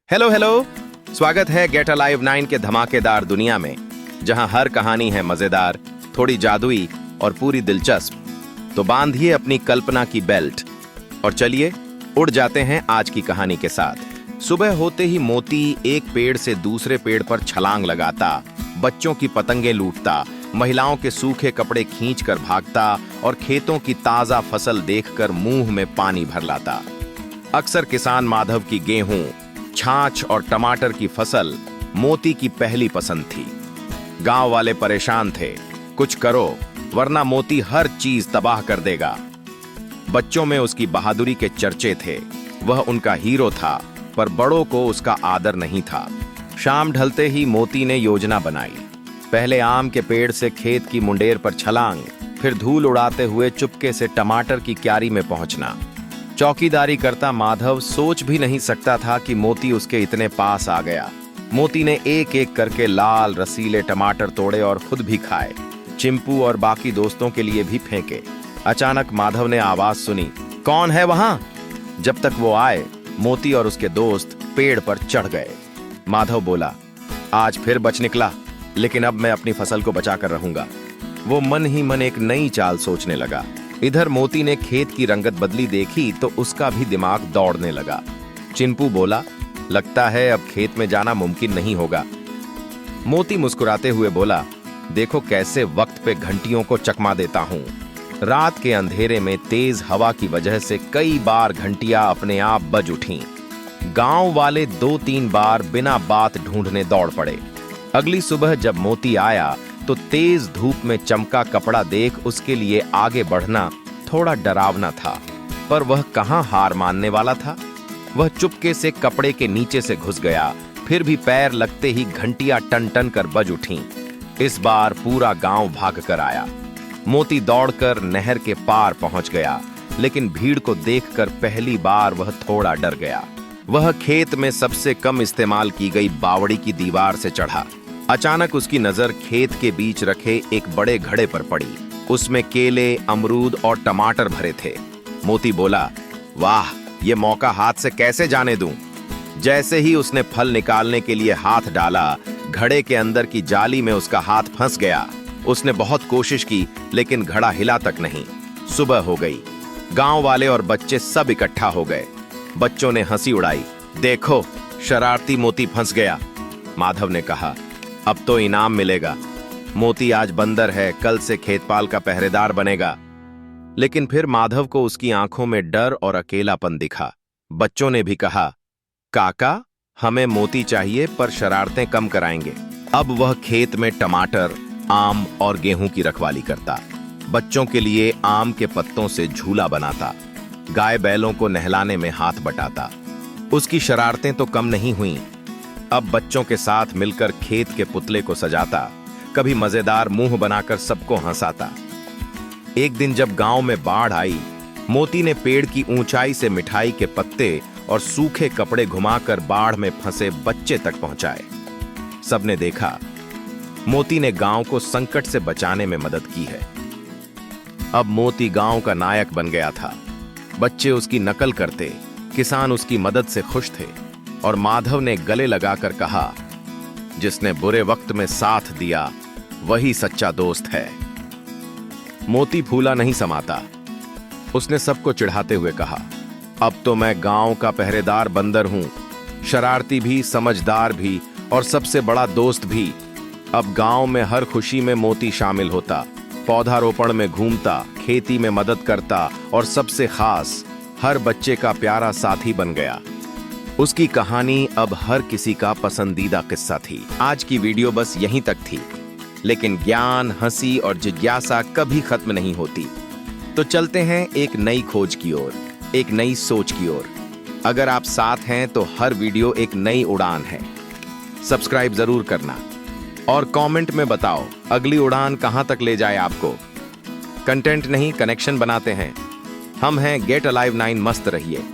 Hello hello. स्वागत है gate alive 9 के धमाकेदार दुनिया में, जहां हर कहानी है मजेदार, थोड़ी जादुई और पूरी दिलचस्प। तो बांधिए अपनी कल्पना की बेल्ट और चलिए उड़ जाते हैं आज की कहानी के साथ। सुबह होते ही मोती एक पेड़ से दूसरे पेड़ पर छलांग लगाता, बच्चों की पतंगे लूटता, महिलाओं के सूखे कपड़े खींचकर भागता और खेतों की ताजा फसल देखकर मुंह में पानी भर लाता। अक्सर किसान माधव की गेहूं, छाछ और टमाटर की फसल मोती की पहली पसंद थी। गांव वाले परेशान थे, कुछ करो वरना मोती हर चीज तबाह कर देगा। बच्चों में उसकी बहादुरी के चर्चे थे, वह उनका हीरो था, पर बड़ों को उसका आदर नहीं था। शाम ढलते ही मोती ने योजना बनाई। पहले आम के पेड़ से खेत की मुंडेर पर छलांग, फिर धूल उड़ाते हुए चुपके से टमाटर की क्यारी में पहुंचना। चौकीदारी करता माधव सोच भी नहीं सकता था कि मोती उसके इतने पास आ गया। मोती ने एक एक करके लाल रसीले टमाटर तोड़े और खुद भी खाए, चिंपू और बाकी दोस्तों के लिए भी फेंके। अचानक माधव ने आवाज सुनी, कौन है वहां? जब तक वो आए, मोती और उसके दोस्त पेड़ पर चढ़ गए। माधव बोला, आज फिर बच निकला, लेकिन अब मैं अपनी फसल को बचा कर रहूंगा। वो मन ही मन एक नई चाल सोचने लगा। इधर मोती ने खेत की रंगत बदली देखी तो उसका भी दिमाग दौड़ने लगा। चिंपू बोला, लगता है अब खेत में जाना मुमकिन नहीं होगा। मोती मुस्कुराते हुए बोला, देखो कैसे वक्त पे घंटियों को चकमा देता हूं। रात के अंधेरे में तेज हवा की वजह से कई बार घंटियां अपने आप बज उठीं। गांव वाले 2-3 बार बिना बात ढूंढने दौड़ पड़े। अगली सुबह जब मोती आया तो तेज धूप में चमका कपड़ा देख उसके लिए आगे बढ़ना थोड़ा डरावना था, पर वह कहां हार मानने वाला था। वह चुपके से कपड़े के नीचे से घुस गया, फिर भी पैर लगते ही घंटियां टन टन कर बज उठीं। इस बार पूरा गांव भाग कर आया। मोती दौड़कर नहर के पार पहुंच गया, लेकिन भीड़ को देखकर पहली बार वह थोड़ा डर गया। वह खेत में सबसे कम इस्तेमाल की गई बावड़ी की दीवार से चढ़ा। अचानक उसकी नजर खेत के बीच रखे एक बड़े घड़े पर पड़ी। उसमें केले, अमरूद और टमाटर भरे थे। मोती बोला, वाह, ये मौका हाथ से कैसे जाने दूं। जैसे ही उसने फल निकालने के लिए हाथ डाला, घड़े के अंदर की जाली में उसका हाथ फंस गया। उसने बहुत कोशिश की, लेकिन घड़ा हिला तक नहीं। सुबह हो गई। गांव वाले और बच्चे सब इकट्ठा हो गए। बच्चों ने हंसी उड़ाई, देखो शरारती मोती फंस गया। माधव ने कहा, अब तो इनाम मिलेगा। मोती आज बंदर है, कल से खेतपाल का पहरेदार बनेगा। लेकिन फिर माधव को उसकी आंखों में डर और अकेलापन दिखा। बच्चों ने भी कहा, काका हमें मोती चाहिए, पर शरारतें कम कराएंगे। अब वह खेत में टमाटर, आम और गेहूं की रखवाली करता। बच्चों के लिए आम के पत्तों से झूला बनाता, गाय बैलों को नहलाने में हाथ बटाता। उसकी शरारतें तो कम नहीं हुईं। अब बच्चों के साथ मिलकर खेत के पुतले को सजाता, कभी मजेदार मुंह बनाकर सबको हंसाता। एक दिन जब गांव में बाढ़ आई, मोती ने पेड़ की ऊंचाई से मिठाई के पत्ते और सूखे कपड़े घुमाकर बाढ़ में फंसे बच्चे तक पहुंचाए। सबने देखा, मोती ने गांव को संकट से बचाने में मदद की है। अब मोती गांव का नायक बन गया था। बच्चे उसकी नकल करते, किसान उसकी मदद से खुश थे, और माधव ने गले लगाकर कहा, जिसने बुरे वक्त में साथ दिया वही सच्चा दोस्त है। मोती फूला नहीं समाता। उसने सबको चिढ़ाते हुए कहा, अब तो मैं गांव का पहरेदार बंदर हूं, शरारती भी, समझदार भी और सबसे बड़ा दोस्त भी। अब गांव में हर खुशी में मोती शामिल होता, पौधारोपण में घूमता, खेती में मदद करता और सबसे खास हर बच्चे का प्यारा साथी बन गया। उसकी कहानी अब हर किसी का पसंदीदा किस्सा थी। आज की वीडियो बस यहीं तक थी, लेकिन ज्ञान, हंसी और जिज्ञासा कभी खत्म नहीं होती। तो चलते हैं एक नई खोज की ओर, एक नई सोच की ओर। अगर आप साथ हैं तो हर वीडियो एक नई उड़ान है। सब्सक्राइब जरूर करना और कमेंट में बताओ अगली उड़ान कहां तक ले जाए आपको। कंटेंट नहीं, कनेक्शन बनाते हैं। हम हैं गेट अलाइव 9। मस्त रहिए।